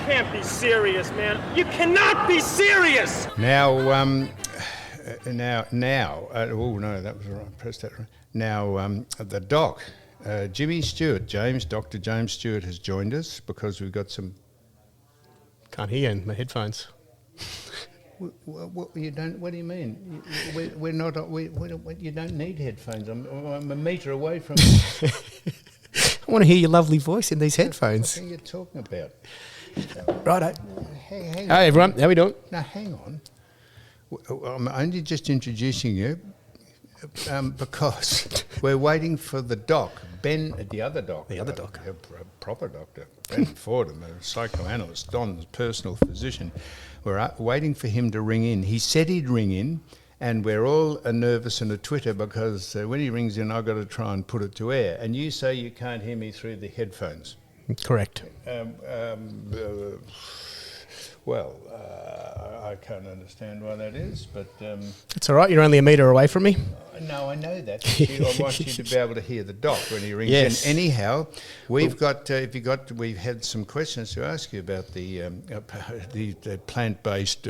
can't be serious, man. You cannot be serious. Now, oh no, that was right. Press that right. Now, the doc, Jimmy Stewart, Dr. James Stewart has joined us because we've got some. Can't hear you in my headphones. What you don't? What do you mean? We're not. You don't need headphones. I'm a metre away from you. I want to hear your lovely voice in these headphones. What are you talking about? Righto. Hang Hey on. everyone, how we doing? No, hang on. I'm only just introducing you because we're waiting for the doc, Ben, the other doc. The other doc. A proper doctor, Ben Fordham, a psychoanalyst, Don's personal physician. We're waiting for him to ring in. He said he'd ring in, and we're all nervous and a twitter because when he rings in, I've got to try and put it to air. And you say you can't hear me through the headphones. Correct. I can't understand why that is, but... It's all right, you're only a metre away from me. No, I know that. I want you to be able to hear the doc when he rings Yes. in. Anyhow, we've got, we've had some questions to ask you about the plant-based...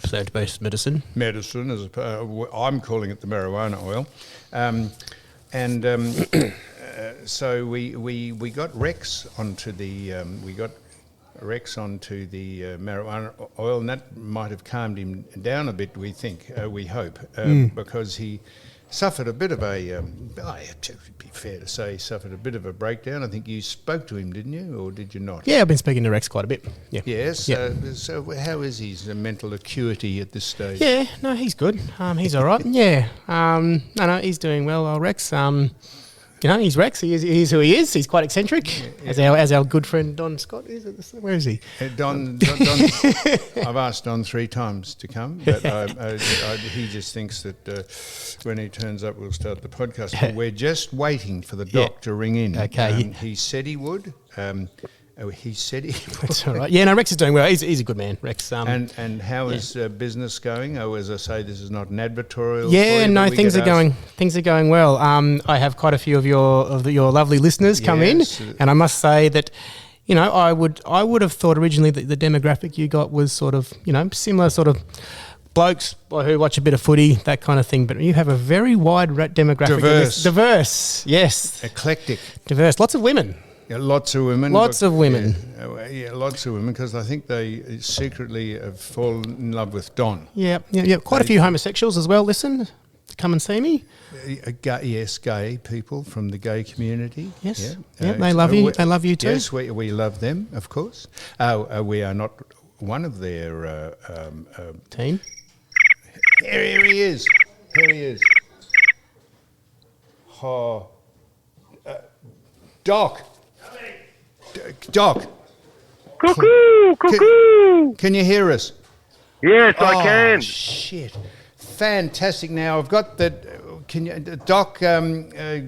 Plant-based medicine. medicine, as I'm calling it the marijuana oil. So we got Rex onto the marijuana oil, and that might have calmed him down a bit. We think, we hope, because he suffered a bit of a. To be fair to say, he suffered a bit of a breakdown. I think you spoke to him, didn't you, or did you not? Yeah, I've been speaking to Rex quite a bit. Yeah. Yes. Yeah. So how is his mental acuity at this stage? Yeah, no, he's good. He's all right. Yeah. No, he's doing well, old Rex. He's Rex. He's who he is. He's quite eccentric, as our good friend Don Scott is. Where is he? Don I've asked Don 3 times to come, but he just thinks that when he turns up, we'll start the podcast. But we're just waiting for the doc to ring in. Okay. He said he would. He said he would. That's all right. Yeah, no, Rex is doing well. He's a good man, Rex. And how is business going? Oh, as I say, this is not an advertorial. Yeah, for you, no, but we things get are asked- going. Things are going well. I have quite a few of your lovely listeners come in, Yes. and I must say that, I would have thought originally that the demographic you got was sort of, similar sort of blokes who watch a bit of footy, that kind of thing. But you have a very wide demographic. Diverse, yes. Eclectic. Diverse. Lots of women. Yeah, lots of women. Lots of women. Yeah, lots of women, because I think they secretly have fallen in love with Don. Yeah. Quite a few homosexuals as well. Listen, come and see me. Yes, gay people from the gay community. Yes. Yeah, they love you. They love you too. Yes, we love them, of course. We are not one of their... Team. Here he is. Oh. Doc. Doc. Cuckoo! Can you hear us? Yes, I can. Shit. Fantastic. Now, I've got the...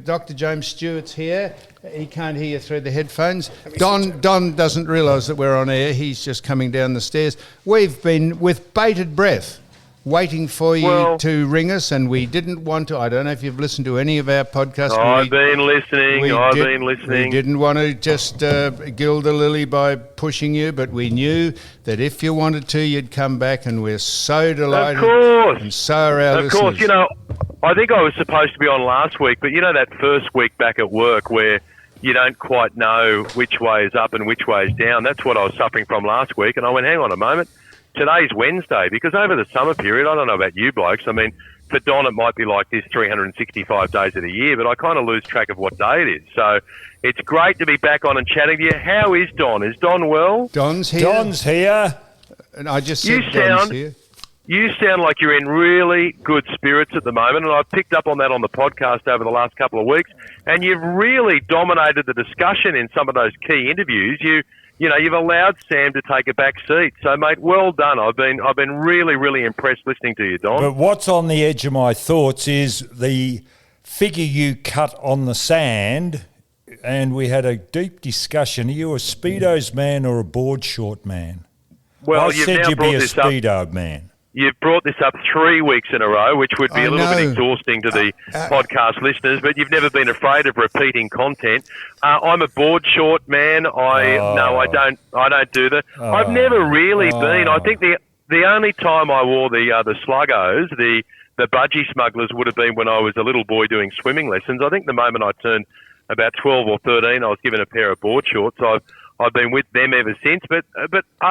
Dr. James Stewart's here. He can't hear you through the headphones. Don doesn't realise that we're on air. He's just coming down the stairs. We've been, with bated breath, waiting for you to ring us, and we didn't want to. I don't know if you've listened to any of our podcasts. I've been listening. We didn't want to just gild the lily by pushing you, but we knew that if you wanted to, you'd come back, and we're so delighted. Of course. And so are our listeners. Of course, I think I was supposed to be on last week, but that first week back at work where you don't quite know which way is up and which way is down, that's what I was suffering from last week, and I went, hang on a moment. Today's Wednesday, because over the summer period, I don't know about you blokes, I mean, for Don it might be like this 365 days of the year, but I kind of lose track of what day it is. So it's great to be back on and chatting to you. How is Don? Is Don well? Don's here. And I just said Don's here. You sound like you're in really good spirits at the moment, and I've picked up on that on the podcast over the last couple of weeks, and you've really dominated the discussion in some of those key interviews. You've allowed Sam to take a back seat. So, mate, well done. I've been really, really impressed listening to you, Don. But what's on the edge of my thoughts is the figure you cut on the sand, and we had a deep discussion. Are you a Speedos man or a board short man? Well, I you've said now you'd brought be a this up. Speedo man. you've brought this up 3 weeks in a row, which would be I a little bit know. exhausting to the podcast listeners, but you've never been afraid of repeating content. I'm a board short man. No, I don't do that. I've never really been. I think the only time I wore the sluggos, the budgie smugglers, would have been when I was a little boy doing swimming lessons. I think the moment I turned about 12 or 13, I was given a pair of board shorts. I've been with them ever since, but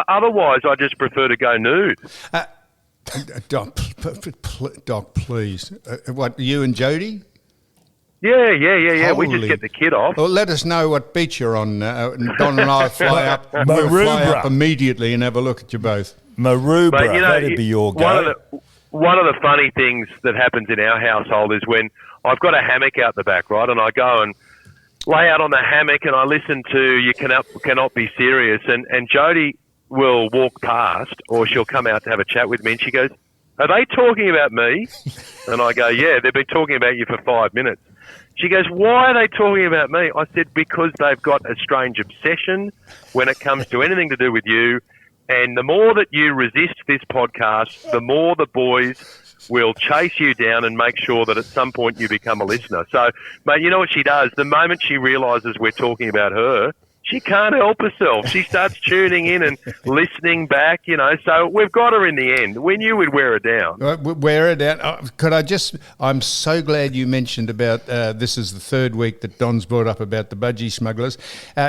otherwise I just prefer to go nude. Doc, please. What, you and Jody? Yeah. We just Holy- get the kid off. Well, let us know what beach you're on. Don and I fly up. We'll fly up immediately and have a look at you both. Maroubra, But, that'd be your go. One of the funny things that happens in our household is when I've got a hammock out the back, right, and I go and lay out on the hammock and I listen to You Cannot Be Serious, and Jody will walk past, or she'll come out to have a chat with me, and she goes, "Are they talking about me?" And I go, "Yeah, they've been talking about you for 5 minutes." She goes, "Why are they talking about me?" I said, "Because they've got a strange obsession when it comes to anything to do with you, and the more that you resist this podcast, the more the boys will chase you down and make sure that at some point you become a listener." So, mate, you know what she does? The moment she realises we're talking about her, she can't help herself. She starts tuning in and listening back, So we've got her in the end. We knew we'd wear her down. Wear her down. I'm so glad you mentioned about, this is the third week that Don's brought up about the budgie smugglers.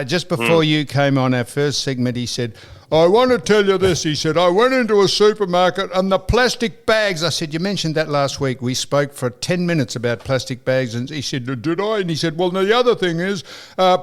Just before you came on our first segment, he said, "I want to tell you this," he said, "I went into a supermarket and the plastic bags," I said, "You mentioned that last week. We spoke for 10 minutes about plastic bags." And he said, "Did I?" And he said, "Well, the other thing is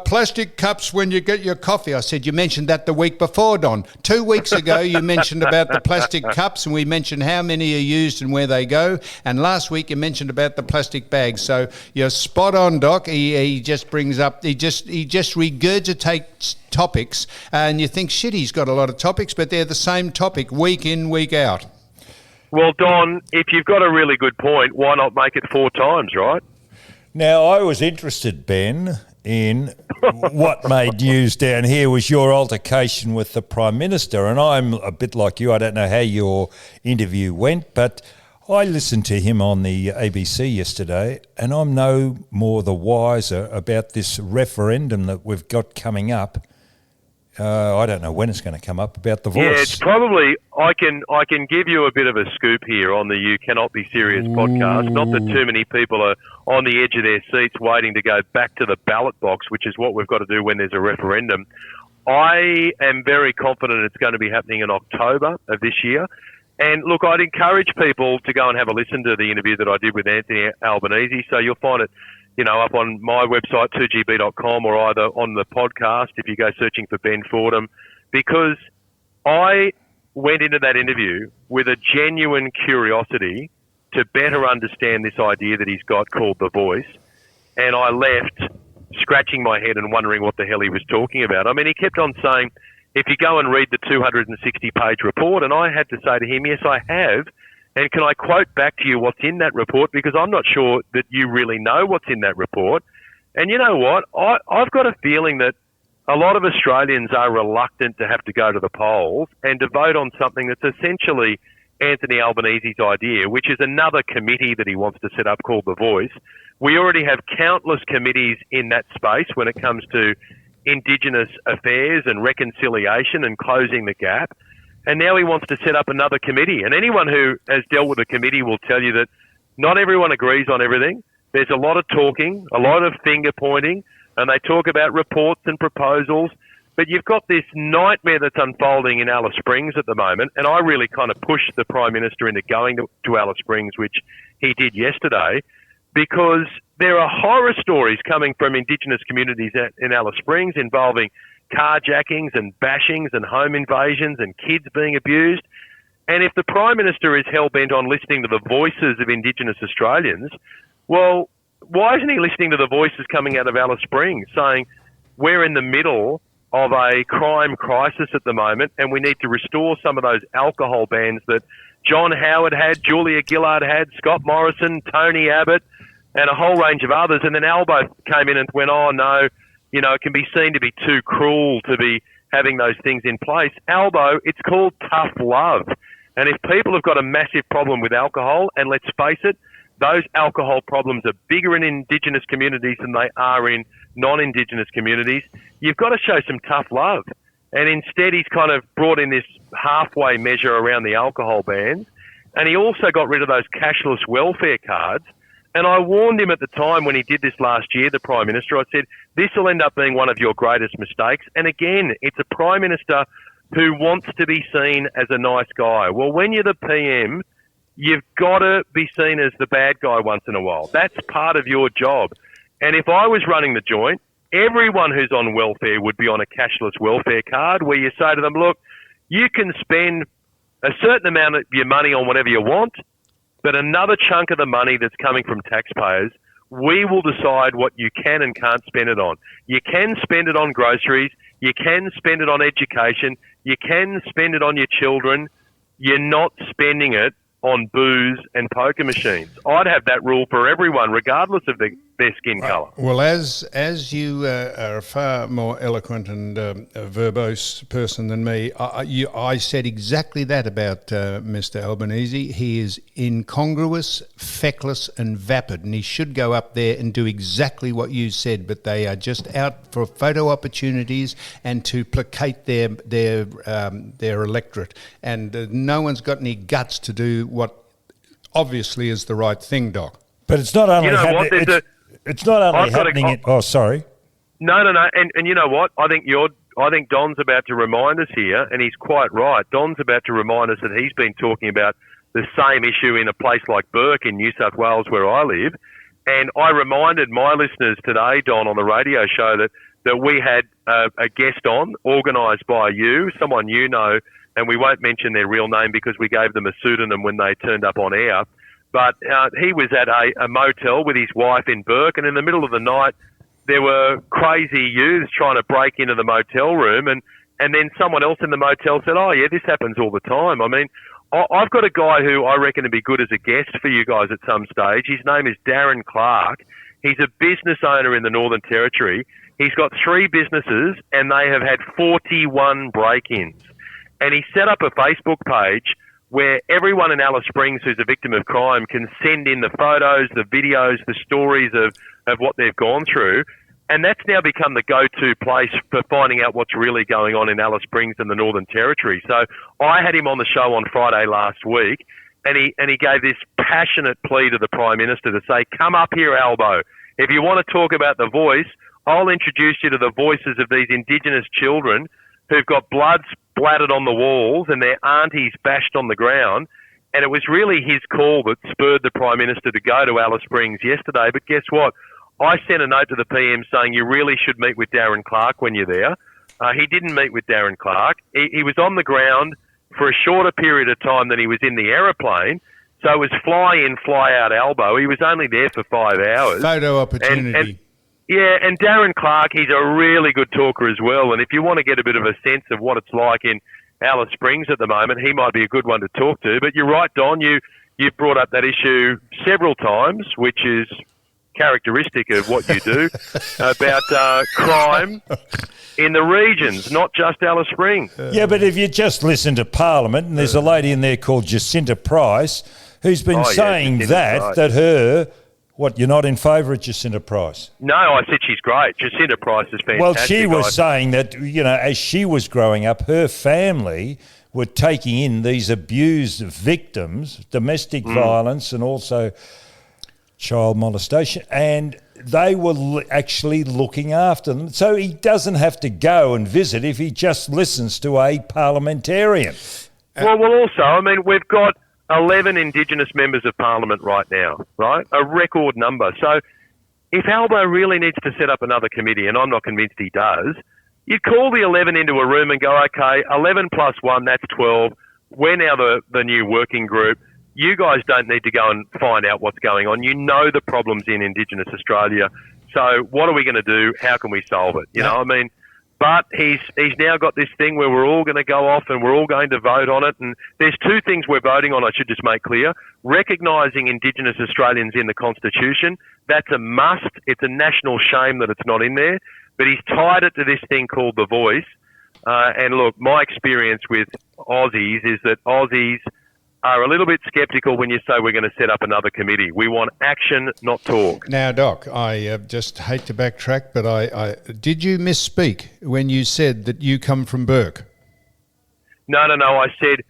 plastic cups when you get your coffee." I said, "You mentioned that the week before, Don. 2 weeks ago, you mentioned about the plastic cups, and we mentioned how many are used and where they go. And last week, you mentioned about the plastic bags." So you're spot on, Doc. He just brings up, he just regurgitates topics, and you think, shit, he's got a lot of topics, but they're the same topic week in, week out. Well, Don, if you've got a really good point, why not make it 4 times, right? Now, I was interested, Ben, in what made news down here was your altercation with the Prime Minister, and I'm a bit like you. I don't know how your interview went, but I listened to him on the ABC yesterday, and I'm no more the wiser about this referendum that we've got coming up. I don't know when it's going to come up, about the voice. Yeah, it's probably, I can give you a bit of a scoop here on the You Cannot Be Serious podcast. Not that too many people are on the edge of their seats waiting to go back to the ballot box, which is what we've got to do when there's a referendum. I am very confident it's going to be happening in October of this year. And look, I'd encourage people to go and have a listen to the interview that I did with Anthony Albanese. So you'll find it, up on my website, 2gb.com, or either on the podcast if you go searching for Ben Fordham, because I went into that interview with a genuine curiosity to better understand this idea that he's got called The Voice, and I left scratching my head and wondering what the hell he was talking about. I mean, he kept on saying, if you go and read the 260-page report, and I had to say to him, yes, I have, and can I quote back to you what's in that report, because I'm not sure that you really know what's in that report. And you know what? I've got a feeling that a lot of Australians are reluctant to have to go to the polls and to vote on something that's essentially Anthony Albanese's idea, which is another committee that he wants to set up called The Voice. We already have countless committees in that space when it comes to Indigenous affairs and reconciliation and closing the gap. And now he wants to set up another committee. And anyone who has dealt with a committee will tell you that not everyone agrees on everything. There's a lot of talking, a lot of finger pointing, and they talk about reports and proposals. But you've got this nightmare that's unfolding in Alice Springs at the moment. And I really kind of pushed the Prime Minister into going to Alice Springs, which he did yesterday, because there are horror stories coming from Indigenous communities in Alice Springs involving carjackings and bashings and home invasions and kids being abused. And if the Prime Minister is hell-bent on listening to the voices of Indigenous Australians, well, why isn't he listening to the voices coming out of Alice Springs saying we're in the middle of a crime crisis at the moment and we need to restore some of those alcohol bans that John Howard had, Julia Gillard had, Scott Morrison, Tony Abbott, and a whole range of others. And then Albo came in and went, oh, no, it can be seen to be too cruel to be having those things in place. Albo, it's called tough love. And if people have got a massive problem with alcohol, and let's face it, those alcohol problems are bigger in Indigenous communities than they are in non-Indigenous communities, you've got to show some tough love. And instead, he's kind of brought in this halfway measure around the alcohol bans. And he also got rid of those cashless welfare cards. And I warned him at the time when he did this last year, the Prime Minister, I said, this will end up being one of your greatest mistakes. And again, it's a Prime Minister who wants to be seen as a nice guy. Well, when you're the PM, you've got to be seen as the bad guy once in a while. That's part of your job. And if I was running the joint, everyone who's on welfare would be on a cashless welfare card where you say to them, look, you can spend a certain amount of your money on whatever you want, but another chunk of the money that's coming from taxpayers, we will decide what you can and can't spend it on. You can spend it on groceries. You can spend it on education. You can spend it on your children. You're not spending it on booze and poker machines. I'd have that rule for everyone, regardless of their skin colour. Well, as you are a far more eloquent and verbose person than me, I said exactly that about Mr. Albanese. He is incongruous, feckless and vapid, and he should go up there and do exactly what you said, but they are just out for photo opportunities and to placate their electorate. And no one's got any guts to do what obviously is the right thing, Doc. But it's not only happening. It's not only happening. Sorry. No. And you know what? I think Don's about to remind us here, and he's quite right. Don's about to remind us that he's been talking about the same issue in a place like Burke in New South Wales, where I live. And I reminded my listeners today, Don, on the radio show that we had a guest on, organised by you, someone you know, and we won't mention their real name because we gave them a pseudonym when they turned up on air. But he was at a motel with his wife in Burke, and in the middle of the night, there were crazy youths trying to break into the motel room, and then someone else in the motel said, oh, yeah, this happens all the time. I mean, I've got a guy who I reckon would be good as a guest for you guys at some stage. His name is Darren Clark. He's a business owner in the Northern Territory. He's got 3 businesses, and they have had 41 break-ins. And he set up a Facebook page where everyone in Alice Springs who's a victim of crime can send in the photos, the videos, the stories of what they've gone through. And that's now become the go-to place for finding out what's really going on in Alice Springs and the Northern Territory. So I had him on the show on Friday last week, and he gave this passionate plea to the Prime Minister to say, come up here, Albo. If you want to talk about the voice, I'll introduce you to the voices of these Indigenous children who've got blood splattered on the walls and their aunties bashed on the ground. And it was really his call that spurred the Prime Minister to go to Alice Springs yesterday. But guess what? I sent a note to the PM saying you really should meet with Darren Clark when you're there. He didn't meet with Darren Clark. He was on the ground for a shorter period of time than he was in the aeroplane. So it was fly in, fly out Albo. He was only there for 5 hours. Photo opportunity. And Darren Clark, he's a really good talker as well. And if you want to get a bit of a sense of what it's like in Alice Springs at the moment, he might be a good one to talk to. But you're right, Don, you've brought up that issue several times, which is characteristic of what you do, about crime in the regions, not just Alice Springs. Yeah, but if you just listen to Parliament, and there's a lady in there called Jacinta Price who's been saying that her... What, you're not in favour of Jacinta Price? No, I said she's great. Jacinta Price is fantastic. Well, she was saying that, as she was growing up, her family were taking in these abused victims, domestic violence and also child molestation, and they were actually looking after them. So he doesn't have to go and visit if he just listens to a parliamentarian. Well, also, I mean, we've got 11 Indigenous members of Parliament right now, right? A record number. So if Albo really needs to set up another committee, and I'm not convinced he does, you call the 11 into a room and go, okay, 11 plus 1, that's 12. We're now the new working group. You guys don't need to go and find out what's going on. You know the problems in Indigenous Australia. So what are we going to do? How can we solve it? You know, I mean... But he's now got this thing where we're all going to go off and we're all going to vote on it. And there's 2 things we're voting on, I should just make clear. Recognising Indigenous Australians in the Constitution, that's a must. It's a national shame that it's not in there. But he's tied it to this thing called The Voice. And look, my experience with Aussies is that Aussies are a little bit sceptical when you say we're going to set up another committee. We want action, not talk. Now, Doc, I just hate to backtrack, but I did you misspeak when you said that you come from Burke? No. I said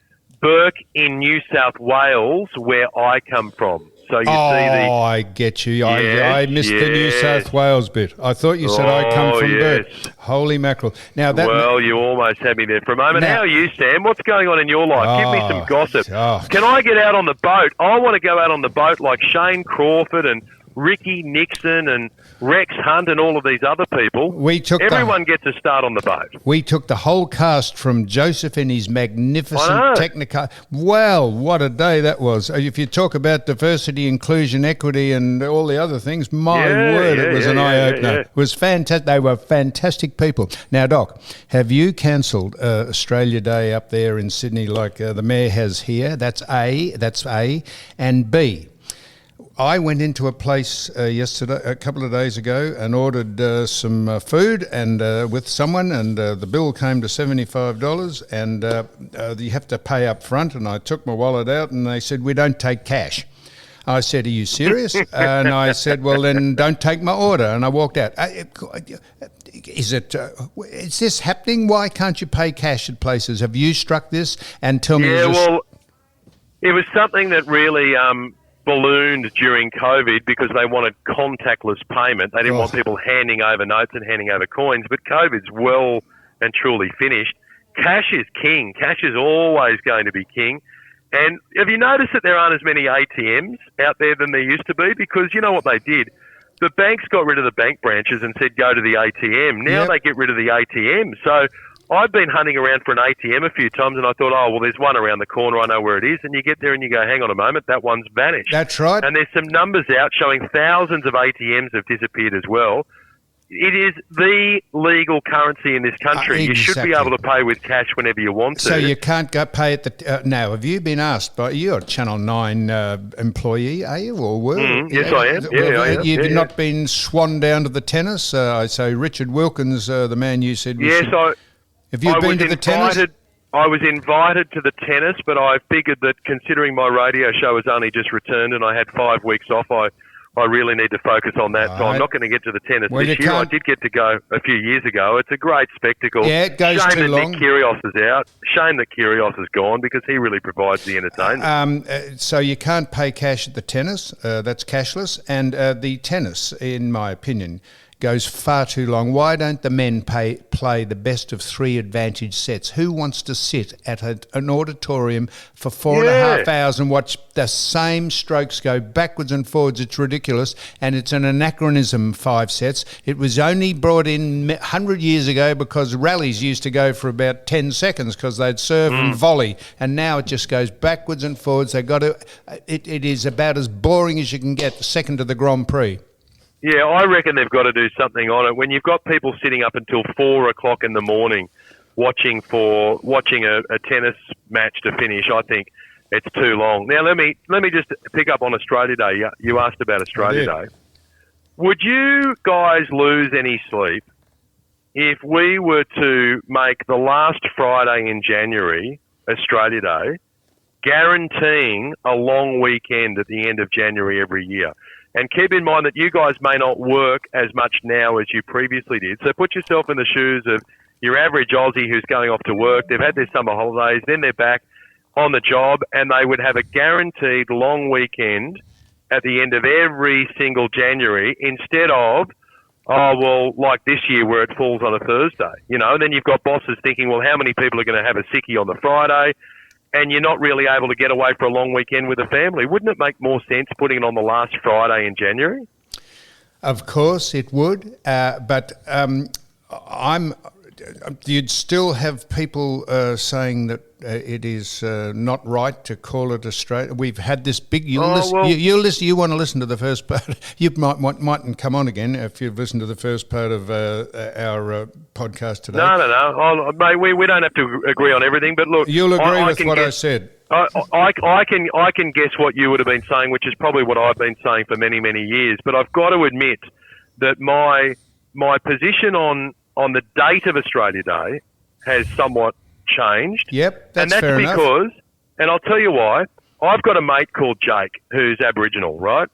Burke in New South Wales, where I come from. So you see the... I get you. Yes, I missed the New yes. South Wales bit. I thought you said I come from Burke. Holy mackerel. Now that Well, you almost had me there for a moment. Now- How are you, Sam? What's going on in your life? Give me some gossip. oh. Can I get out on the boat? I want to go out on the boat like Shane Crawford and Ricky Nixon and Rex Hunt and all of these other people. Everyone gets a start on the boat. We took the whole cast from Joseph in his magnificent Technicolor. Well, what a day that was. If you talk about diversity, inclusion, equity and all the other things, my word, it was an eye-opener. Yeah. It was fantastic. They were fantastic people. Now, Doc, have you cancelled Australia Day up there in Sydney like the Mayor has here? That's A. And B, I went into a place yesterday, a couple of days ago, and ordered some food and with someone, and the bill came to $75, and you have to pay up front. And I took my wallet out, and they said, "We don't take cash." I said, "Are you serious?" And I said, "Well, then don't take my order." And I walked out. Is this happening? Why can't you pay cash at places? Have you struck this? And tell me. Yeah, well, it was something that really ballooned during COVID because they wanted contactless payment. They didn't want people handing over notes and handing over coins, but COVID's well and truly finished. Cash is king. Cash is always going to be king. And have you noticed that there aren't as many ATMs out there than there used to be? Because you know what they did? The banks got rid of the bank branches and said, go to the ATM. Now they get rid of the ATM. So I've been hunting around for an ATM a few times, and I thought, oh, well, there's one around the corner. I know where it is. And you get there and you go, hang on a moment, that one's vanished. That's right. And there's some numbers out showing thousands of ATMs have disappeared as well. It is the legal currency in this country. You should be able to pay with cash whenever you want to. So you can't go pay at the... now, have you been asked by... You're a Channel 9 employee, are you? Or were? Yes, I am. Yeah, I am. You've not been swan down to the tennis? I say Richard Wilkins, the man you said... Have you been to the tennis? I was invited to the tennis, but I figured that considering my radio show has only just returned and I had 5 weeks off, I really need to focus on that. So I'm not going to get to the tennis this year. I did get to go a few years ago. It's a great spectacle. Yeah, it goes too long. Shame that Nick Kyrgios is out. Shame that Kyrgios is gone because he really provides the entertainment. So you can't pay cash at the tennis. That's cashless. And the tennis, in my opinion, goes far too long. Why don't the men play the best of 3 advantage sets? Who wants to sit at an auditorium for 4.5 hours and watch the same strokes go backwards and forwards? It's ridiculous, and it's an anachronism, 5 sets. It was only brought in 100 years ago because rallies used to go for about 10 seconds because they'd serve and volley, and now it just goes backwards and forwards. They got to. It is about as boring as you can get, second to the Grand Prix. Yeah, I reckon they've got to do something on it. When you've got people sitting up until 4 o'clock in the morning watching a tennis match to finish, I think it's too long. Now, let me just pick up on Australia Day. You asked about Australia Day. Would you guys lose any sleep if we were to make the last Friday in January, Australia Day, guaranteeing a long weekend at the end of January every year? And keep in mind that you guys may not work as much now as you previously did. So put yourself in the shoes of your average Aussie who's going off to work. They've had their summer holidays, then they're back on the job, and they would have a guaranteed long weekend at the end of every single January instead of, like this year where it falls on a Thursday. And then you've got bosses thinking, well, how many people are going to have a sickie on the Friday? And you're not really able to get away for a long weekend with a family. Wouldn't it make more sense putting it on the last Friday in January? Of course it would, but you'd still have people saying that it is not right to call it Australia. We've had this big... You want to listen to the first part. You mightn't come on again if you've listened to the first part of our podcast today. No. Mate, we don't have to agree on everything, but look... You'll agree with what I said. I can guess what you would have been saying, which is probably what I've been saying for many, many years. But I've got to admit that my position on the date of Australia Day has somewhat changed. Yep, that's fair enough. And I'll tell you why. I've got a mate called Jake who's Aboriginal, right?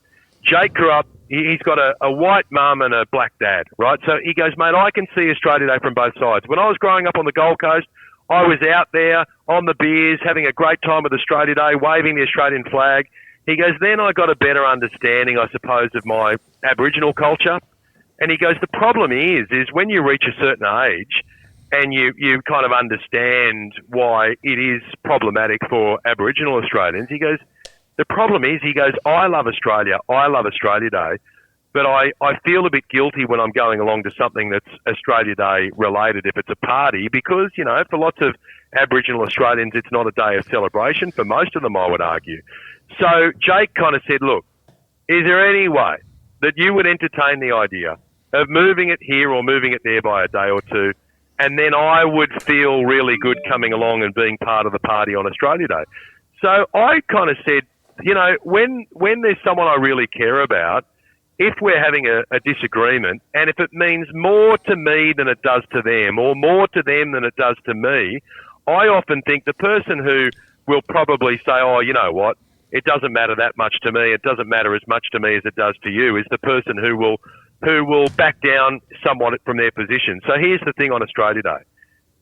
Jake grew up, he's got a white mum and a black dad, right? So he goes, mate, I can see Australia Day from both sides. When I was growing up on the Gold Coast, I was out there on the beers, having a great time with Australia Day, waving the Australian flag. He goes, then I got a better understanding, I suppose, of my Aboriginal culture. And he goes, the problem is when you reach a certain age and you kind of understand why it is problematic for Aboriginal Australians, he goes, the problem is, he goes, I love Australia. I love Australia Day. But I feel a bit guilty when I'm going along to something that's Australia Day related if it's a party because, you know, for lots of Aboriginal Australians, it's not a day of celebration. For most of them, I would argue. So Jake kind of said, look, is there any way that you would entertain the idea of moving it here or moving it there by a day or two, and then I would feel really good coming along and being part of the party on Australia Day? So I kind of said, you know, when there's someone I really care about, if we're having a disagreement, and if it means more to me than it does to them, or more to them than it does to me, I often think the person who will probably say, oh, you know what, it doesn't matter that much to me, it doesn't matter as much to me as it does to you, is the person who will back down somewhat from their position. So here's the thing on Australia Day.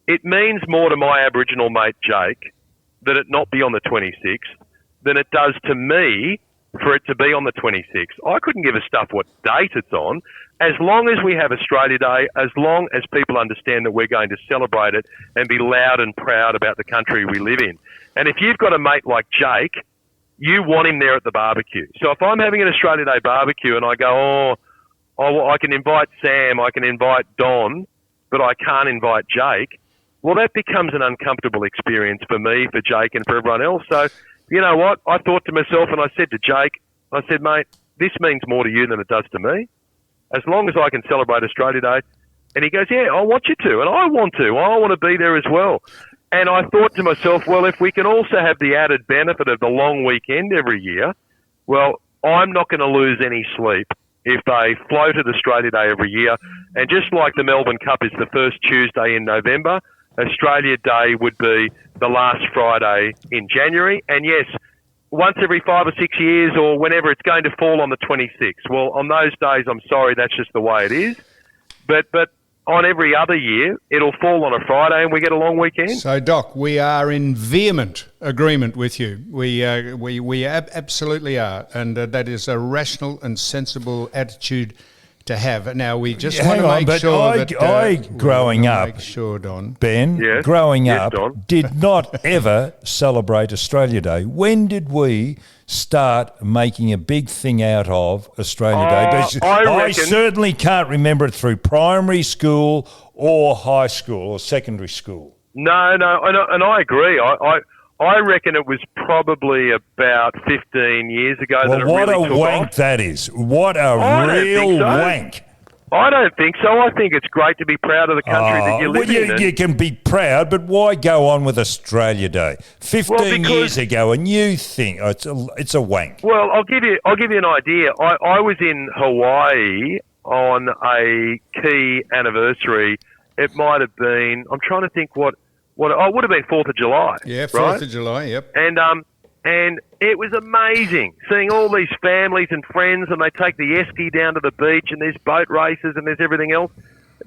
It means more to my Aboriginal mate Jake that it not be on the 26th than it does to me for it to be on the 26th. I couldn't give a stuff what date it's on. As long as we have Australia Day, as long as people understand that we're going to celebrate it and be loud and proud about the country we live in. And if you've got a mate like Jake, you want him there at the barbecue. So if I'm having an Australia Day barbecue and I go, oh, I can invite Sam, I can invite Don, but I can't invite Jake, well, that becomes an uncomfortable experience for me, for Jake, and for everyone else. So, you know what? I thought to myself, and I said to Jake, I said, mate, this means more to you than it does to me. As long as I can celebrate Australia Day. And he goes, yeah, I want you to, and I want to. I want to be there as well. And I thought to myself, well, if we can also have the added benefit of the long weekend every year, well, I'm not going to lose any sleep if they floated Australia Day every year. And just like the Melbourne Cup is the first Tuesday in November, Australia Day would be the last Friday in January. And yes, once every 5 or 6 years or whenever it's going to fall on the 26th. Well, on those days, I'm sorry, that's just the way it is. But on every other year, it'll fall on a Friday and we get a long weekend. So, Doc, we are in vehement agreement with you. We absolutely are. And that is a rational and sensible attitude to have. Now, we just want to make sure that... growing up, make sure, Don. Ben, Yes. growing Yes, up, Don. did not ever celebrate Australia Day. When did we start making a big thing out of Australia Day? Because I I reckon- certainly can't remember it through primary school or high school or secondary school. No, and I agree. I reckon it was probably about 15 years ago that it Well, what really a took wank off. that is. What a I don't real think so. wank. I don't think so. I think it's great to be proud of the country that you live in. You can be proud, but why go on with Australia Day? 15 years ago, and you think it's a wank. Well, I'll give you an idea. I was in Hawaii on a key anniversary. It might have been, I'm trying to think what it would have been 4th of July. Yeah, 4th right? of July, yep. And it was amazing seeing all these families and friends, and they take the esky down to the beach, and there's boat races and there's everything else.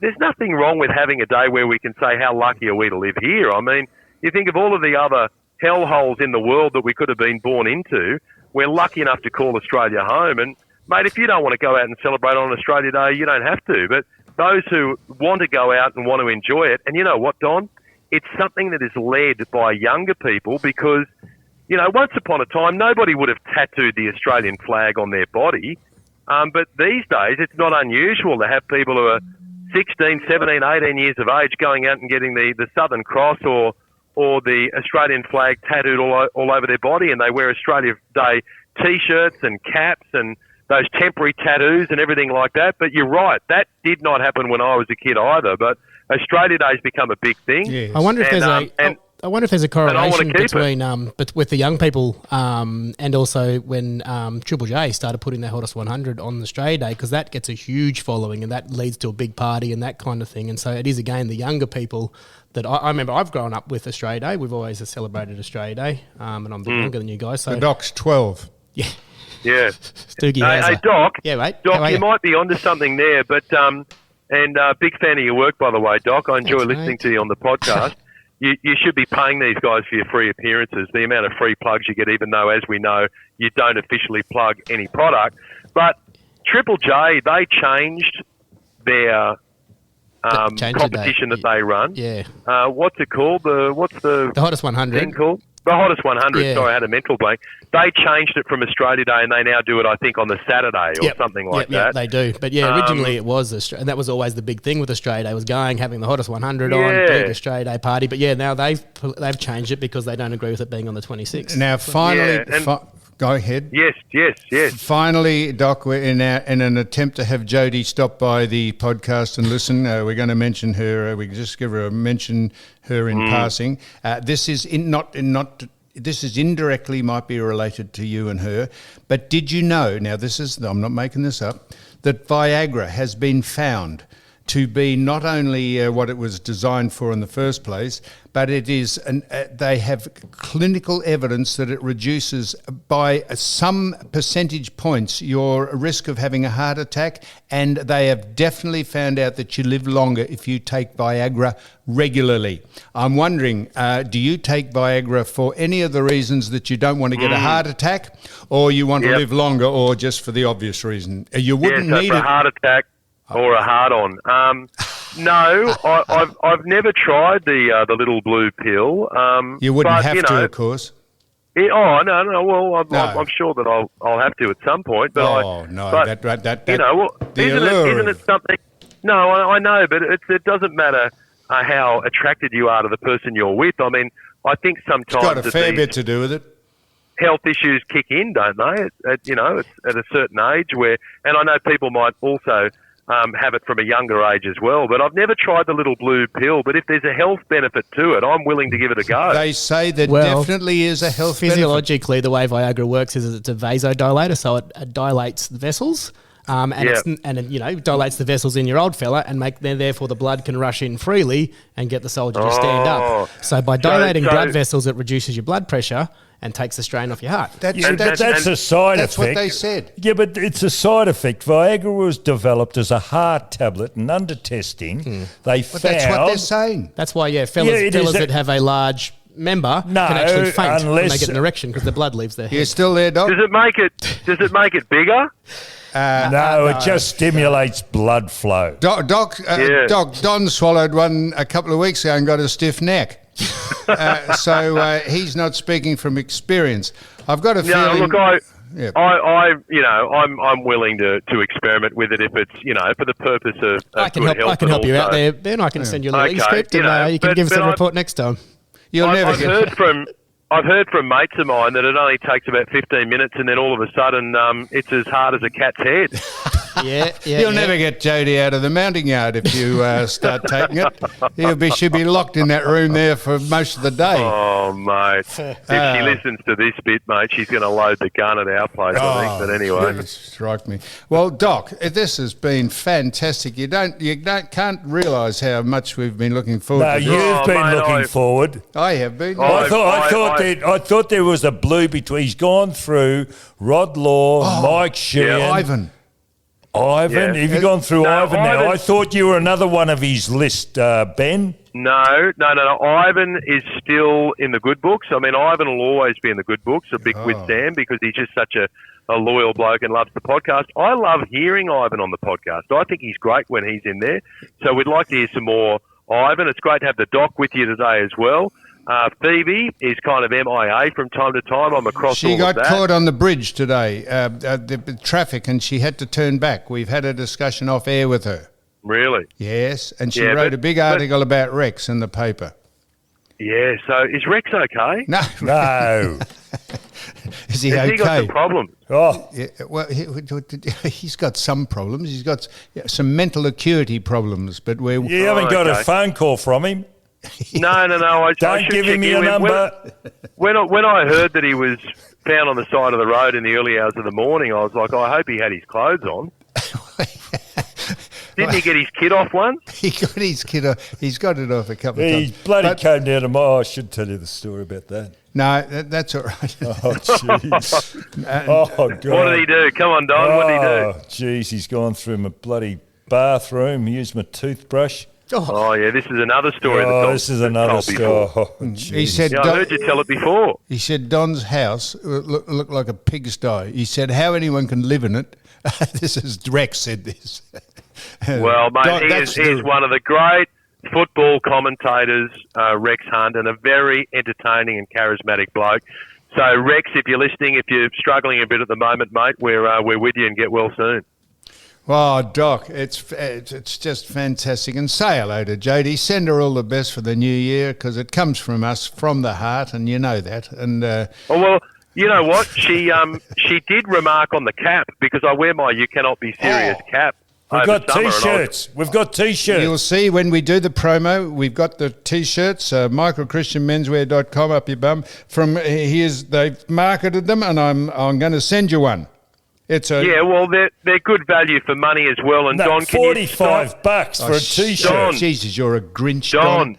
There's nothing wrong with having a day where we can say how lucky are we to live here. I mean, you think of all of the other hellholes in the world that we could have been born into. We're lucky enough to call Australia home. And, mate, if you don't want to go out and celebrate on Australia Day, you don't have to. But those who want to go out and want to enjoy it, and you know what, Don? It's something that is led by younger people because, you know, once upon a time, nobody would have tattooed the Australian flag on their body. But these days, it's not unusual to have people who are 16, 17, 18 years of age going out and getting the Southern Cross or the Australian flag tattooed all over their body, and they wear Australia Day T-shirts and caps and those temporary tattoos and everything like that. But you're right, that did not happen when I was a kid either. But Australia Day's become a big thing. Yes. I wonder if there's a correlation keep between with the young people and also when Triple J started putting their Hottest 100 on Australia Day, because that gets a huge following and that leads to a big party and that kind of thing. And so it is, again, the younger people that I remember I've grown up with Australia Day. We've always celebrated Australia Day, and I'm a bit younger than you guys. So The Doc's 12. yeah, Yeah. Stoogie Hey, Hauser. Doc. Yeah, mate. Doc, How are you you? might be onto something there, but big fan of your work, by the way, Doc. I enjoy Thanks, listening mate. to you on the podcast. You should be paying these guys for your free appearances, the amount of free plugs you get, even though, as we know, you don't officially plug any product. But Triple J, they changed their Changed competition that they run. Yeah. What's it called? What's the The hottest 100. thing called? The hottest 100. Yeah. Sorry, I had a mental blank. They changed it from Australia Day, and they now do it, I think, on the Saturday or something like Yeah, that. they do. But yeah, originally it was, and that was always the big thing with Australia Day, was having the hottest 100 on, Yeah. big Australia Day party. But yeah, now they've changed it because they don't agree with it being on the 26th. Now, finally, Yeah, and- go ahead. Yes. Finally, Doc, we're in an attempt to have Jodie stop by the podcast and listen. We're going to mention her. We just give her mention her in passing. This is This is indirectly might be related to you and her. But did you know? Now, I'm not making this up. That Viagra has been found to be not only what it was designed for in the first place, but it is. They have clinical evidence that it reduces by some percentage points your risk of having a heart attack, and they have definitely found out that you live longer if you take Viagra regularly. I'm wondering, do you take Viagra for any of the reasons that you don't want to get a heart attack, or you want to live longer, or just for the obvious reason? You wouldn't so need for it. a heart attack or a hard-on. No, I've never tried the little blue pill. You wouldn't but, have you to, know, of course. no. Well, No. I'm sure that I'll have to at some point. But that you know, the allure isn't it something? No, I know, but it doesn't matter how attracted you are to the person you're with. I mean, I think sometimes it's got a that fair these bit to do with it. health issues kick in, don't they? It's at a certain age where, and I know people might also have it from a younger age as well. But I've never tried the little blue pill. But if there's a health benefit to it, I'm willing to give it a go. They say there Well, definitely is a health benefit. Physiologically, the way Viagra works is it's a vasodilator, so it dilates the vessels. It dilates the vessels in your old fella, and therefore the blood can rush in freely and get the soldier to stand up. So by dilating blood vessels, it reduces your blood pressure and takes the strain off your heart. That's a side That's effect. what they said. Yeah, but it's a side effect. Viagra was developed as a heart tablet, and under testing, they But found... that's what they're saying. That's why, fellas that have a large member can actually faint when they get an erection because the blood leaves their head. You still there, Doc? Does it make it bigger? No, it just stimulates blood flow. Doc, Don swallowed one a couple of weeks ago and got a stiff neck. So he's not speaking from experience. I've got a feeling... No, look, I'm willing to experiment with it if it's, for the purpose of I can good help. health. I can help you out there, Ben. I can send you a little Okay, e-script and you can give us a report next time. I've heard from mates of mine that it only takes about 15 minutes, and then all of a sudden, it's as hard as a cat's head. You'll never get Jodie out of the mounting yard if you start taking it. She'll be locked in that room there for most of the day. Oh, mate. If she listens to this bit, mate, she's going to load the gun at our place, I think. But anyway. Strike me. Well, Doc, this has been fantastic. You can't realise how much we've been looking forward to this. You've been looking forward. I have been. I thought there was a blue between. He's gone through Rod Law, Mike Sheehan. Ivan. Have you gone through Ivan now? I thought you were another one of his list, Ben. No. Ivan is still in the good books. I mean, Ivan will always be in the good books, a big with Sam, because he's just such a loyal bloke and loves the podcast. I love hearing Ivan on the podcast. I think he's great when he's in there. So we'd like to hear some more Ivan. It's great to have the Doc with you today as well. Phoebe is kind of MIA from time to time. I'm across all of that. She got caught on the bridge today, the traffic, and she had to turn back. We've had a discussion off air with her. Really? Yes, and she wrote a big article about Rex in the paper. Yeah, so is Rex okay? No. Is he okay? Has he got some problems? Oh. Yeah, well, he's got some problems. He's got some mental acuity problems, but we're... You haven't got a phone call from him? No. Don't give him your number. When I heard that he was found on the side of the road in the early hours of the morning, I was like, I hope he had his clothes on. Didn't he get his kid off once? He got his kid off. He's got it off a couple of He times. bloody But- came down to my... Oh, I should tell you the story about that. No, that's all right. Oh, jeez. Oh, God. What did he do? Come on, Don. What did he do? Oh, jeez, he's gone through my bloody bathroom, used my toothbrush. Oh, yeah, this is another story. that's Oh, told- this is that's another told story. before. Oh, He jeez. said, Yeah, I heard you tell it before. He said Don's house looked like a pigsty. He said how anyone can live in it. This is Rex said this. Well, mate, Don, he that's is one of the great football commentators, Rex Hunt, and a very entertaining and charismatic bloke. So, Rex, if you're listening, if you're struggling a bit at the moment, mate, we're with you and get well soon. Oh, Doc, it's just fantastic. And say hello to Jodie. Send her all the best for the new year because it comes from us, from the heart, and you know that. And Oh, well, you know what? She did remark on the cap because I wear my "You Cannot Be Serious" cap. We've over got summer, and T-shirts. We've got T-shirts. you'll see when we do the promo, we've got the T-shirts, michaelchristianmenswear.com up your bum. They've marketed them, and I'm going to send you one. It's a Yeah, well, they're good value for money as well. And No, Don, can you stop? $45 for a T-shirt. Don. Jesus, you're a Grinch, Don,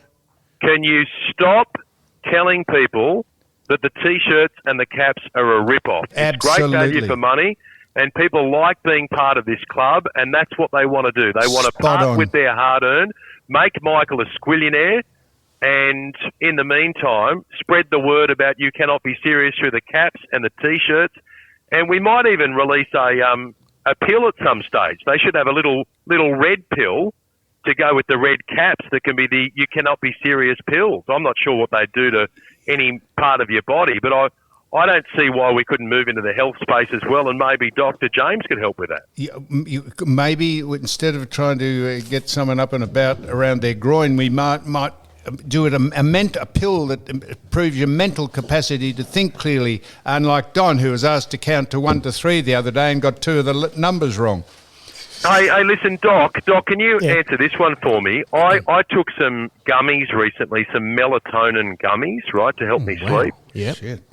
can you stop telling people that the T-shirts and the caps are a rip-off? It's great value Absolutely. for money, and people like being part of this club, and that's what they want to do. They want to Spot part on. with their hard-earned, make Michael a squillionaire, and in the meantime, spread the word about You Cannot Be Serious through the caps and the T-shirts, and we might even release a pill at some stage. They should have a little red pill to go with the red caps that can be the You Cannot Be Serious pills. I'm not sure what they do to any part of your body, but I don't see why we couldn't move into the health space as well, and maybe Dr. James could help with that. Maybe instead of trying to get someone up and about around their groin, we might do it a pill that improves your mental capacity to think clearly, unlike Don, who was asked to count to 1 to 3 the other day and got 2 of the numbers wrong. Hey, listen, Doc, can you answer this one for me? I took some gummies recently, some melatonin gummies, right, to help me sleep. Yep. Shit.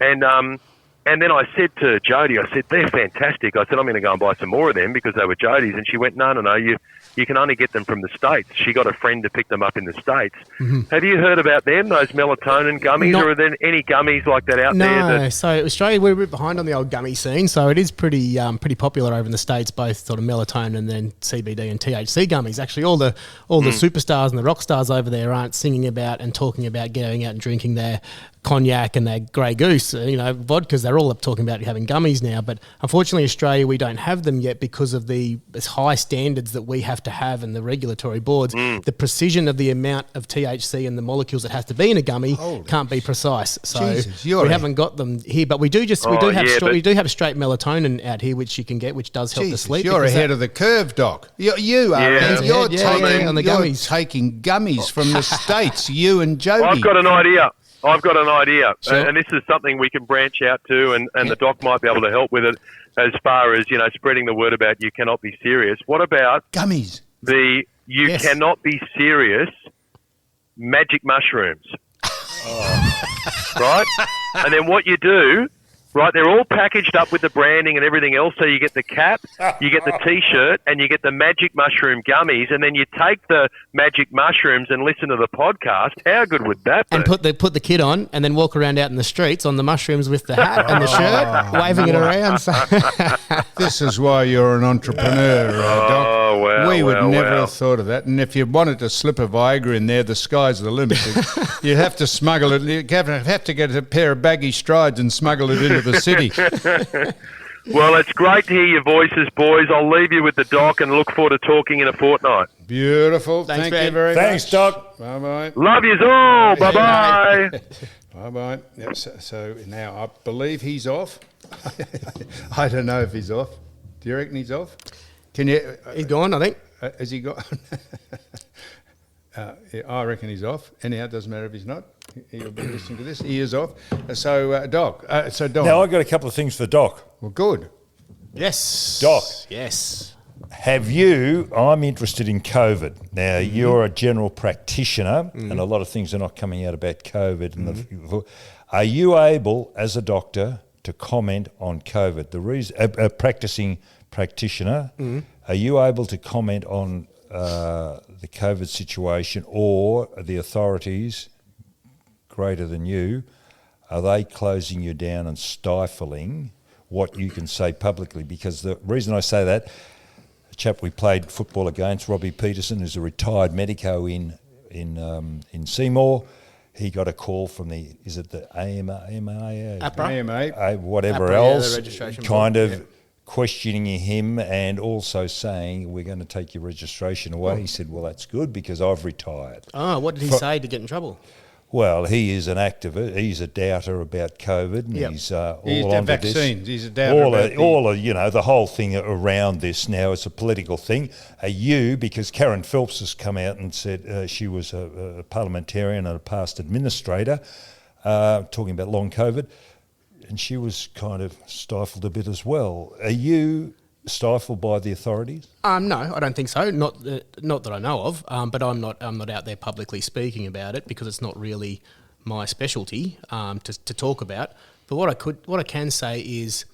And then I said to Jodie, I said, they're fantastic. I said, I'm going to go and buy some more of them because they were Jodie's. And she went, no, you can only get them from the States. She got a friend to pick them up in the States. Mm-hmm. Have you heard about them, those melatonin gummies, or are there any gummies like that out there? No, so Australia, we're a bit behind on the old gummy scene, so it is pretty popular over in the States, both sort of melatonin and then CBD and THC gummies. Actually, all the superstars and the rock stars over there aren't singing about and talking about going out and drinking their cognac and their Grey Goose, vodkas. They're all up talking about having gummies now. But unfortunately, Australia, we don't have them yet because of the high standards that we have to have and the regulatory boards. The precision of the amount of THC and the molecules that has to be in a gummy can't be precise. So Jesus, we haven't got them here. But we do have straight melatonin out here, which you can get, which does help Jesus, to sleep. you're ahead of the curve, Doc. You are. Yeah. You're On the gummies. taking gummies from the States, you and Jodie. I've got an idea. Sure. And this is something we can branch out to, and the doc might be able to help with it as far as, spreading the word about You Cannot Be Serious. What about Gummies. the You Cannot Be Serious magic mushrooms? Right? And then what you do, right, they're all packaged up with the branding and everything else, so you get the cap, you get the T-shirt, and you get the magic mushroom gummies, and then you take the magic mushrooms and listen to the podcast. How good would that be? And put the kit on and then walk around out in the streets on the mushrooms with the hat and the shirt, waving it around. So This is why you're an entrepreneur, Doc. Oh, wow. We would wow, never wow. have thought of that. And if you wanted to slip a Viagra in there, the sky's the limit. You'd have to smuggle it. You'd have to get a pair of baggy strides and smuggle it into the city. Well, it's great to hear your voices, boys. I'll leave you with the doc and look forward to talking in a fortnight. Beautiful. Thanks, Thank you Ben. very Thanks, much. Doc. Bye-bye. Love yous all. Bye-bye. Bye-bye. Yep, so now I believe he's off. I don't know if he's off. Do you reckon he's off? Can you? he's gone, I think. Has he got? Yeah, I reckon he's off. Anyhow, it doesn't matter if he's not. He'll be listening to this. He is off. So, Doc. So, Don. Now, I've got a couple of things for Doc. Well, good. Yes. Doc. Yes. I'm interested in COVID. Now, you're a general practitioner, and a lot of things are not coming out about COVID. And are you able, as a doctor, to comment on COVID? The reason, a practicing practitioner, are you able to comment on the COVID situation or the authorities greater than you, are they closing you down and stifling what you can say publicly? Because the reason I say that, a chap we played football against, Robbie Peterson, who's a retired medico in Seymour, he got a call from the AMA, whatever APRA, else, the registration kind board. of questioning him and also saying, we're going to take your registration away. He said, well, that's good because I've retired. Oh, what did he say to get in trouble? Well, he is an activist. He's a doubter about COVID, and Yep. he's all He's onto vaccines. this. He's a doubter about The whole thing around this now is a political thing. Because Karen Phelps has come out and said she was a parliamentarian and a past administrator, talking about long COVID, and she was kind of stifled a bit as well. Are you stifled by the authorities? No, I don't think so. Not that I know of. But I'm not out there publicly speaking about it because it's not really my specialty to talk about. But what I can say is,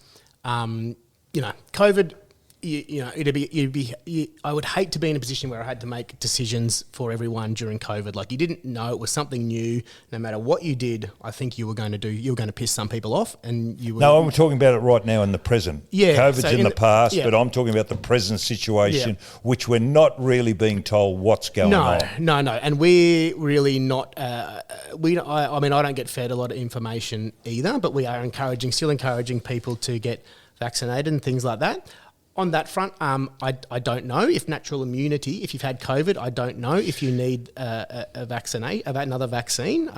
COVID. I would hate to be in a position where I had to make decisions for everyone during COVID. Like, you didn't know it was something new. No matter what you did, I think you were going to piss some people off, and you were. No, I'm talking about it right now in the present. Yeah, COVID's so in the past, yeah. but I'm talking about the present situation, which we're not really being told what's going on. No, and we're really not. I don't get fed a lot of information either, but we are still encouraging people to get vaccinated and things like that. On that front, I don't know if natural immunity, if you've had COVID, I don't know if you need another vaccine.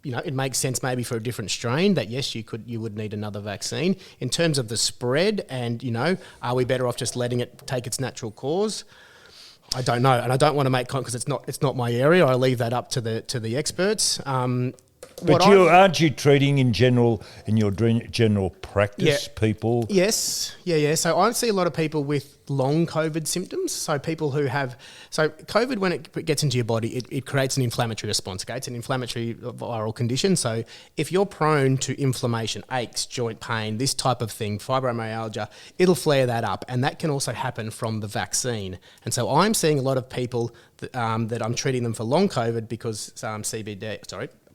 It makes sense maybe for a different strain that yes, you would need another vaccine. In terms of the spread and, are we better off just letting it take its natural course? I don't know, and I don't want to make because it's not my area. I leave that up to the experts. But aren't you treating in your general practice people? Yes, yeah. So I see a lot of people with long COVID symptoms. So people who have COVID, when it gets into your body, it creates an inflammatory response. Okay, it's an inflammatory viral condition. So if you're prone to inflammation, aches, joint pain, this type of thing, fibromyalgia, it'll flare that up, and that can also happen from the vaccine. And so I'm seeing a lot of people that I'm treating them for long COVID because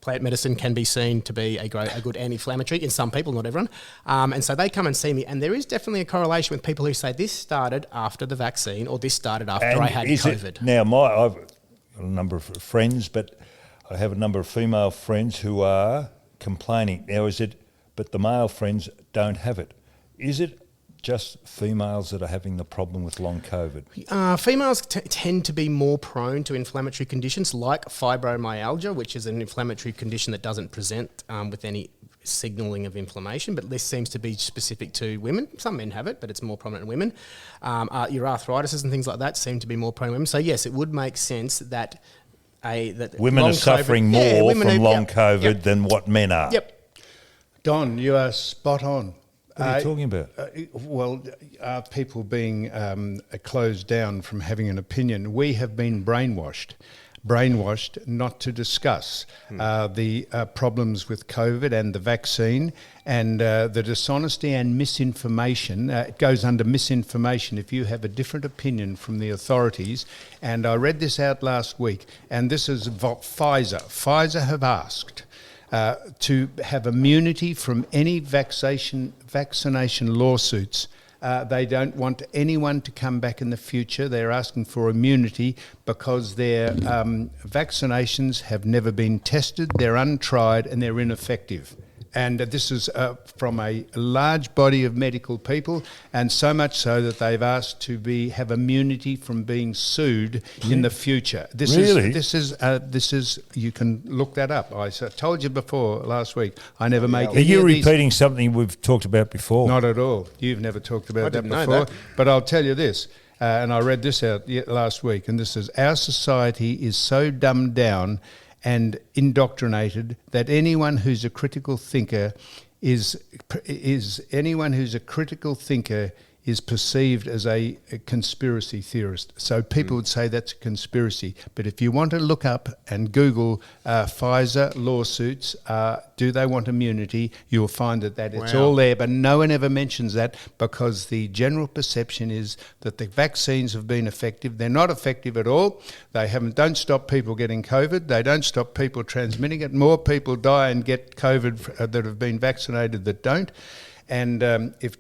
plant medicine can be seen to be a good anti-inflammatory in some people, not everyone. And so they come and see me, and there is definitely a correlation with people who say this started after the vaccine or this started after I had COVID. I've got a number of friends, but I have a number of female friends who are complaining. Now, but the male friends don't have it. Is it just females that are having the problem with long COVID? Females tend to be more prone to inflammatory conditions like fibromyalgia, which is an inflammatory condition that doesn't present with any signalling of inflammation, but this seems to be specific to women. Some men have it, but it's more prominent in women. Your arthritis and things like that seem to be more prone in women. So yes, it would make sense that women are suffering more from long COVID than what men are. Yep. Don, you are spot on. What are you talking about? People being closed down from having an opinion. We have been brainwashed not to discuss the problems with COVID and the vaccine and the dishonesty and misinformation. It goes under misinformation if you have a different opinion from the authorities. And I read this out last week, and this is Pfizer. Pfizer have asked to have immunity from any vaccination lawsuits. They don't want anyone to come back in the future. They're asking for immunity because their vaccinations have never been tested, they're untried, and they're ineffective. And this is from a large body of medical people, and so much so that they've asked to have immunity from being sued in the future. This is. You can look that up. I told you before last week. I never make. Are you repeating something we've talked about before? Not at all. You've never talked about that before. Know that. But I'll tell you this. And I read this out last week, and this is: our society is so dumbed down and indoctrinated that anyone who's a critical thinker is is perceived as a conspiracy theorist. So people would say that's a conspiracy. But if you want to look up and Google Pfizer lawsuits, do they want immunity, you'll find that it's all there. But no one ever mentions that because the general perception is that the vaccines have been effective. They're not effective at all. They don't stop people getting COVID. They don't stop people transmitting it. More people die and get COVID that have been vaccinated that don't. And if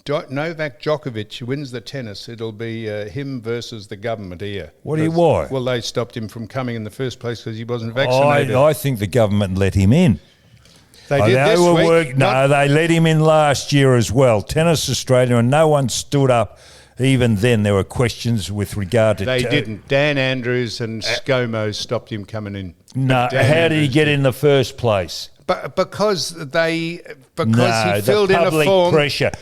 Novak Djokovic wins the tennis, it'll be him versus the government here. Why? Well, they stopped him from coming in the first place because he wasn't vaccinated. I think the government let him in. They did this week. They let him in last year as well. Tennis Australia, and no one stood up. Even then, there were questions with regard to... They didn't. Dan Andrews and ScoMo stopped him coming in. No, how did he get in the first place? But because he filled in a form... public pressure.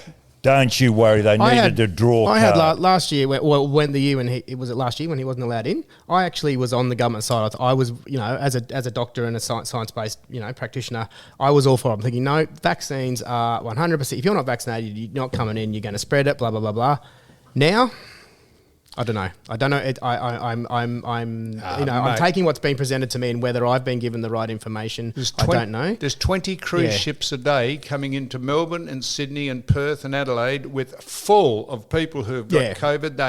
Don't you worry, they needed to draw. I had last year, when the year when he was it last year when he wasn't allowed in. I actually was on the government side. I was, as a doctor and a science-based, practitioner, I was all for it. I'm thinking, no, vaccines are 100%. If you're not vaccinated, you're not coming in. You're going to spread it. Blah blah blah blah. Now, I don't know. I'm taking what's been presented to me and whether I've been given the right information. I don't know. There's 20 cruise ships a day coming into Melbourne and Sydney and Perth and Adelaide with full of people who have got COVID.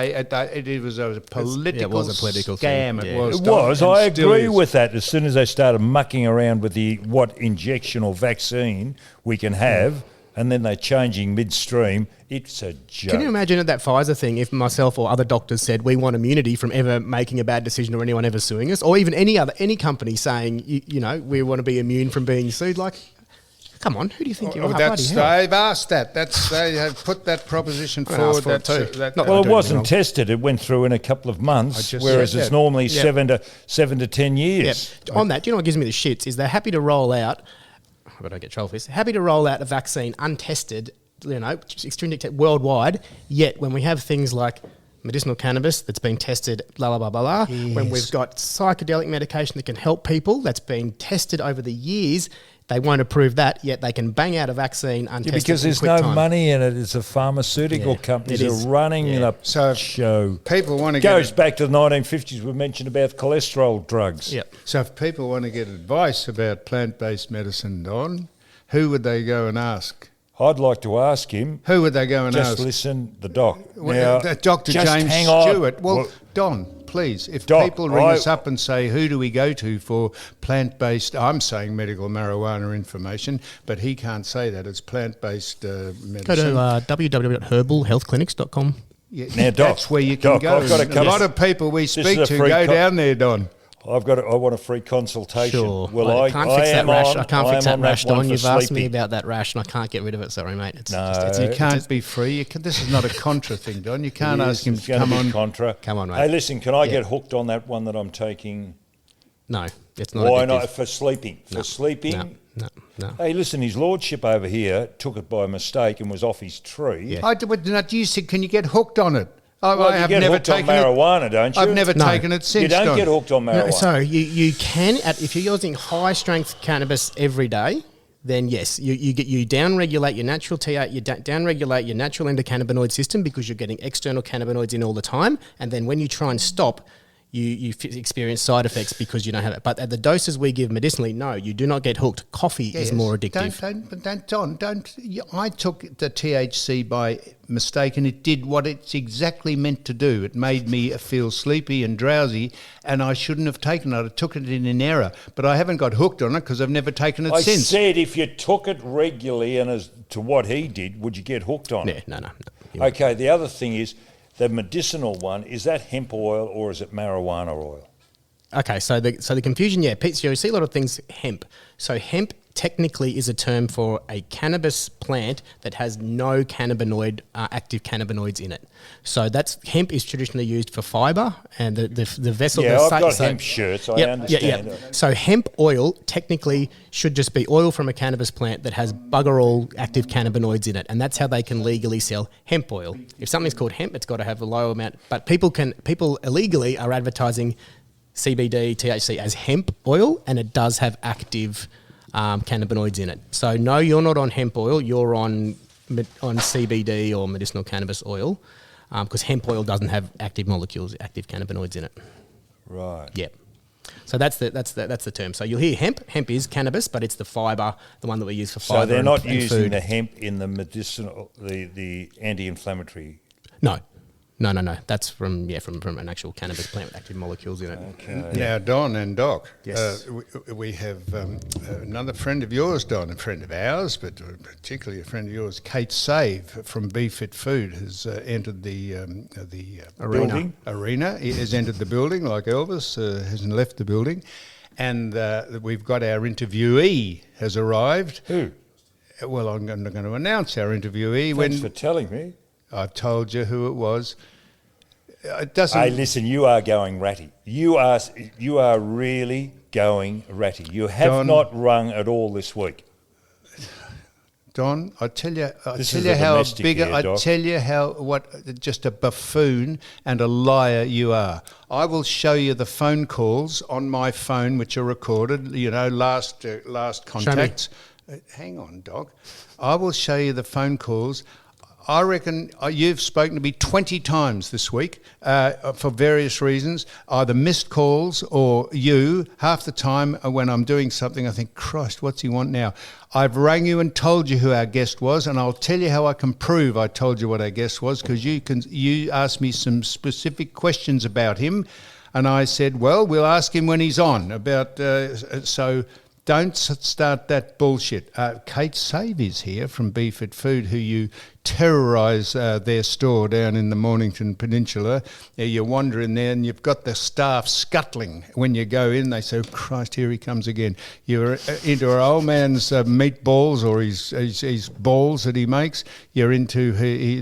It was a political scam. Thing. It was. It was. I agree with that. As soon as they started mucking around with what injection or vaccine we can have, and then they're changing midstream, it's a joke. Can you imagine at that Pfizer thing if myself or other doctors said we want immunity from ever making a bad decision or anyone ever suing us, or even any company saying, we want to be immune from being sued? Like, come on, who do you think you are? They've asked that. They have put that proposition forward. It wasn't tested. It went through in a couple of months, whereas it's normally 7 to 10 years. Yeah. On that, do you know what gives me the shits? Is they're happy to roll out... I don't get trouble for this. Happy to roll out a vaccine untested, extremely worldwide. Yet when we have things like medicinal cannabis that's been tested, blah blah blah blah blah, when we've got psychedelic medication that can help people that's been tested over the years, they won't approve that. Yet they can bang out a vaccine untested. Because there's no money in it. It's a pharmaceutical companies are running the show. People want to goes back to the 1950s. We mentioned about cholesterol drugs. Yep. So if people want to get advice about plant-based medicine, Don, who would they go and ask? I'd like to ask him. Who would they go and ask? Just listen, the doc. Now, Dr. James Stewart. Well, Don, please, if people ring us up and say, who do we go to for plant-based, I'm saying medical marijuana information, but he can't say that. It's plant-based medicine. Go to www.herbalhealthclinics.com. Yeah, now, Doc, that's where you can go. A lot of people we speak to go down there, Don. I want a free consultation. Sure. Well, I can't fix that rash. I can't fix that rash, Don. You've asked me sleeping. about that rash, and I can't get rid of it. Sorry, mate. You can't be free. This is not a contra thing, Don. You can't ask him to come on. Contra. Come on, mate. Hey, listen, can I get hooked on that one that I'm taking? No, it's not. Why addictive. not? For sleeping. For sleeping? No. Hey, listen, his lordship over here took it by mistake and was off his tree. Yeah. You said, can you get hooked on it? Well, you get hooked on marijuana, don't you? I've never taken it since. You don't get hooked on marijuana. No, so you can, if you're using high strength cannabis every day, then yes, you down-regulate your natural TA, you down-regulate your natural endocannabinoid system because you're getting external cannabinoids in all the time, and then when you try and stop, you experience side effects because you don't have it. But at the doses we give medicinally, no, you do not get hooked. Coffee is more addictive. Don't. I took the THC by mistake and it did what it's exactly meant to do. It made me feel sleepy and drowsy and I shouldn't have taken it. I took it in error, but I haven't got hooked on it because I've never taken it since. I said if you took it regularly and as to what he did, would you get hooked on it? No. Okay, the other thing is, the medicinal one, is that hemp oil or is it marijuana oil? Okay, so the confusion, Pete, you see a lot of things hemp. So hemp technically is a term for a cannabis plant that has no active cannabinoids in it. So hemp is traditionally used for fibre and the vessel. Yeah, I've got hemp shirts. I understand. So hemp oil technically should just be oil from a cannabis plant that has bugger all active cannabinoids in it, and that's how they can legally sell hemp oil. If something's called hemp, it's got to have a low amount. But people illegally are advertising CBD, THC as hemp oil, and it does have active cannabinoids in it. So no, you're not on hemp oil. You're on on CBD or medicinal cannabis oil, because hemp oil doesn't have active molecules, active cannabinoids in it. Right. Yep. So that's the term. So you'll hear hemp. Hemp is cannabis, but it's the fiber, the one that we use for fiber. So they're not and using food. the hemp in the medicinal, the anti-inflammatory. No. That's from an actual cannabis plant with active molecules in it. Okay. Now, Don and Doc, Yes. we have another friend of yours, Don, a friend of ours, but particularly a friend of yours, Kate Save from Be Fit Food, has entered the arena. He has entered the building, like Elvis, hasn't left the building. And we've got our interviewee has arrived. Who? Well, I'm going to announce our interviewee. Thanks for telling me. I've told you who it was. It doesn't. Hey, listen, you are going ratty. You are really going ratty. You have Don, not rung at all this week. Don, I tell you what just a buffoon and a liar you are. I will show you the phone calls on my phone which are recorded. Last contacts. Hang on, Doc. I will show you the phone calls. I reckon you've spoken to me 20 times this week for various reasons, either missed calls or you. Half the time when I'm doing something, I think, Christ, what's he want now? I've rang you and told you who our guest was, and I'll tell you how I can prove I told you what our guest was, because you asked me some specific questions about him, and I said, well, we'll ask him when he's on. So don't start that bullshit. Kate Save is here from Be Fit Food, who you terrorise their store down in the Mornington Peninsula. You wander in there and you've got the staff scuttling. When you go in, they say, oh, Christ, here he comes again. You're into our old man's meatballs or his balls that he makes. You're into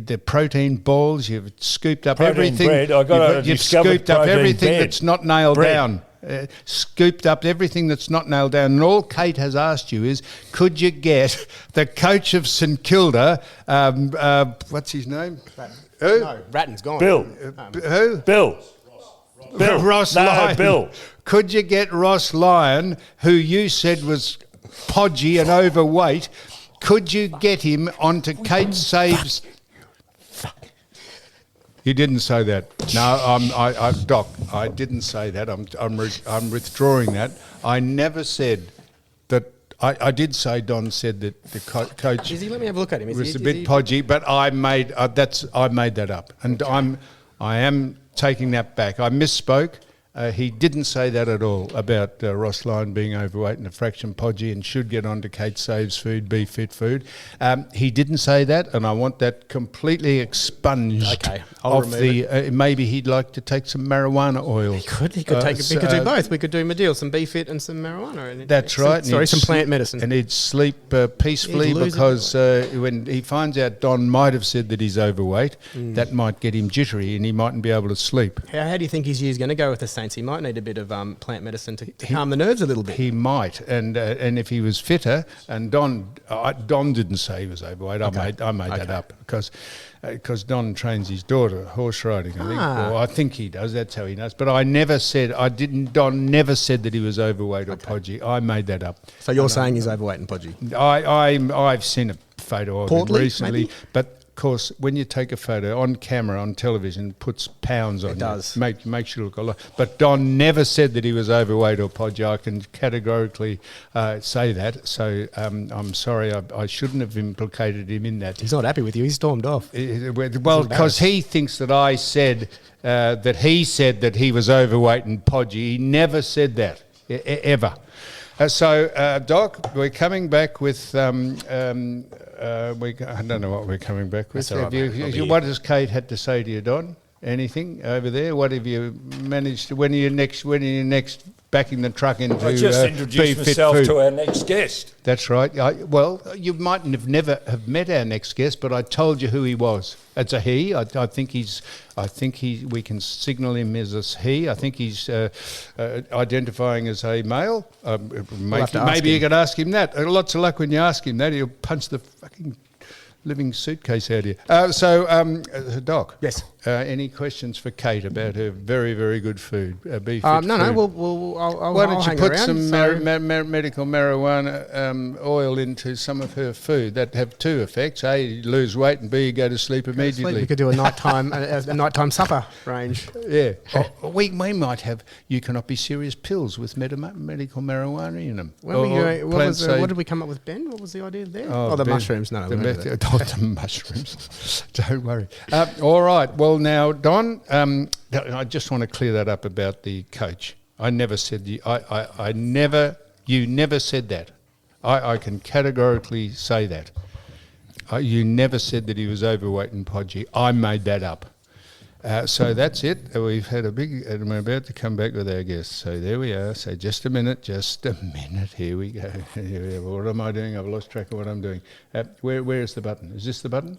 the protein balls. You've scooped up Protein everything. bread. You've scooped up everything bread. that's not nailed Bread. down. Scooped up everything that's not nailed down, and all Kate has asked you is, could you get the coach of St Kilda, what's his name? Who? No, Ratton's gone. Bill. Who? Bill. Ross No, Lyon. Bill. Could you get Ross Lyon, who you said was podgy and overweight, could you get him onto Kate Save's... You didn't say that. No, Doc, I didn't say that. I'm withdrawing that. I never said that. I did say Don said that the coach Is he? Let me have a look at him. was a bit podgy, but I made that up, and I am taking that back. I misspoke. He didn't say that at all about Ross Lyon being overweight and a fraction podgy and should get on to Kate Save's food, Be Fit Food. He didn't say that, and I want that completely expunged. Okay, I'll remove maybe he'd like to take some marijuana oil. He could do both. We could do Medill, some Be Fit and some marijuana. That's right. Some plant medicine. And he'd sleep peacefully, He'd lose because when he finds out Don might have said that he's overweight, that might get him jittery and he mightn't be able to sleep. How do you think his year's going to go with the Saints? He might need a bit of plant medicine to calm the nerves a little bit. He might, and if he was fitter, and Don didn't say he was overweight. Okay. I made that up because Don trains his daughter horse riding. I think, or I think he does. That's how he knows. But I never said Don never said that he was overweight or podgy. I made that up. So you're saying he's overweight and podgy? I've seen a photo of him recently, maybe? but. Of course, when you take a photo on camera, on television, it puts pounds on you. It does. Makes you look a lot. But Don never said that he was overweight or podgy. I can categorically say that. So I'm sorry, I shouldn't have implicated him in that. He's not happy with you. He's stormed off. Well, because he thinks that I said that he said that he was overweight and podgy. He never said that, ever. So, Doc, we're coming back with... I don't know what we're coming back with. What has Kate had to say to you, Don? Anything over there? What have you managed to... When are you next backing the truck into I just introduced myself to our next guest. That's right. You mightn't have never have met our next guest, but I told you who he was. It's a he. I think we can signal him as a he. I think he's identifying as a male. Maybe you could ask him that. Lots of luck when you ask him that. He'll punch the fucking living suitcase out of you. Doc. Yes. any questions for Kate about her very, very good food? Be fit No, food. no. I'll Why don't I'll you hang put around, some so- medical marijuana oil into some of her food? That have two effects: A, you lose weight, and B, you go to sleep immediately. We could do a nighttime supper range. Yeah. We might have you cannot be serious pills with medical marijuana in them. What did we come up with, Ben? What was the idea there? Oh, the Ben, mushrooms. No, the, we don't do that. the mushrooms. Don't worry. All right. Well, now, Don, I just want to clear that up about the coach. I never said you. I never. You never said that. I can categorically say that. You never said that he was overweight and podgy. I made that up. So that's it. We've had a big, and we're about to come back with our guests. So there we are. So just a minute. Here we go. What am I doing? I've lost track of what I'm doing. Where is the button? Is this the button?